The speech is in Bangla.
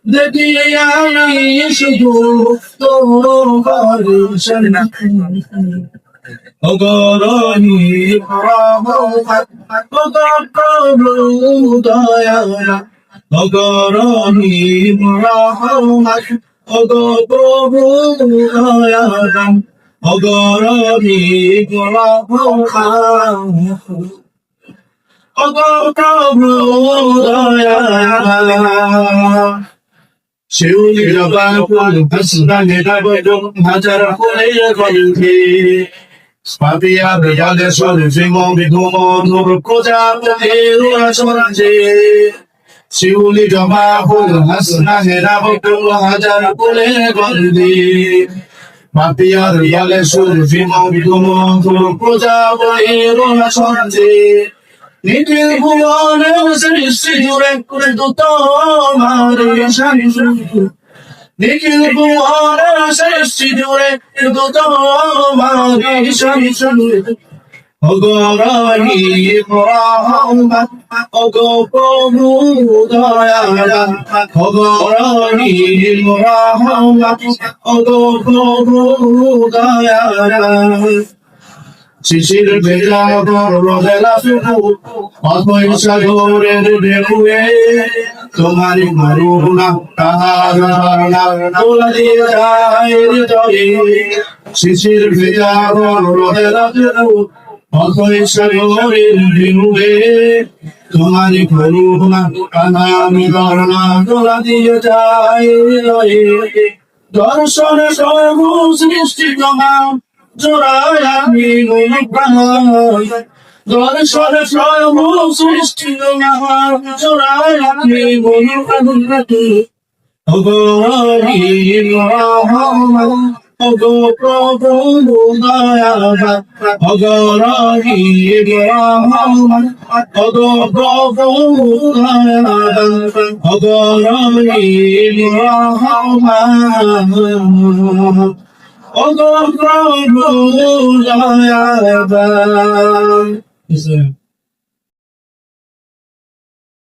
দেখি আমি শুধু তোমার অগরণী দয়া অগরণী রহমত অগপ্রভু দয়া অগরণী রহমত অগপ্রভু দয়া শিউলি জবা ফুল হাসনানে ডাবডুম হাজার ফুলের গন্ধে পাপিয়া বেজালে সরজে মমি ধুমধুর প্রজাপতির সরজে শিউলি জবা ফুল হাসনানে ডাবডুম হাজার ফুলের গন্ধে পাপিয়া বেজালে সরজে মমি ধুমধুর প্রজাপতির সরজে নিখিল ভুবনের সৃষ্টি জুড়ে করে তো তোমার নিখিল ভুবনের সৃষ্টি জুড়ে তো তোমার অগরণী রহমত অগপ্রভু দয়া অগরণী রহমত অগপ্রভু দয়া শিশির ভেজা রোদেলা শুধু অথই সাগরের ঢেউয়ে তোমারি করুণা তাহার দোলা দিয়ে যায় হৃদয়ে শিশির ভেজা রোদেলা শুধু অথই সাগরের ঢেউয়ে তোমারি করুণা তাহার দোলা দিয়ে যায় হৃদয়ে দর্শনে স্বয়ং সৃষ্টি তোমার জোড়ায় আমি প্রাণ দর্শনে স্বয়ং সৃষ্টি আমার জোড়ায় আমি অগরণী রহমত অগপ্রভু দয়া অগরণী রহমত অগপ্রভু দয়া অগরণী রহমত Oh, God,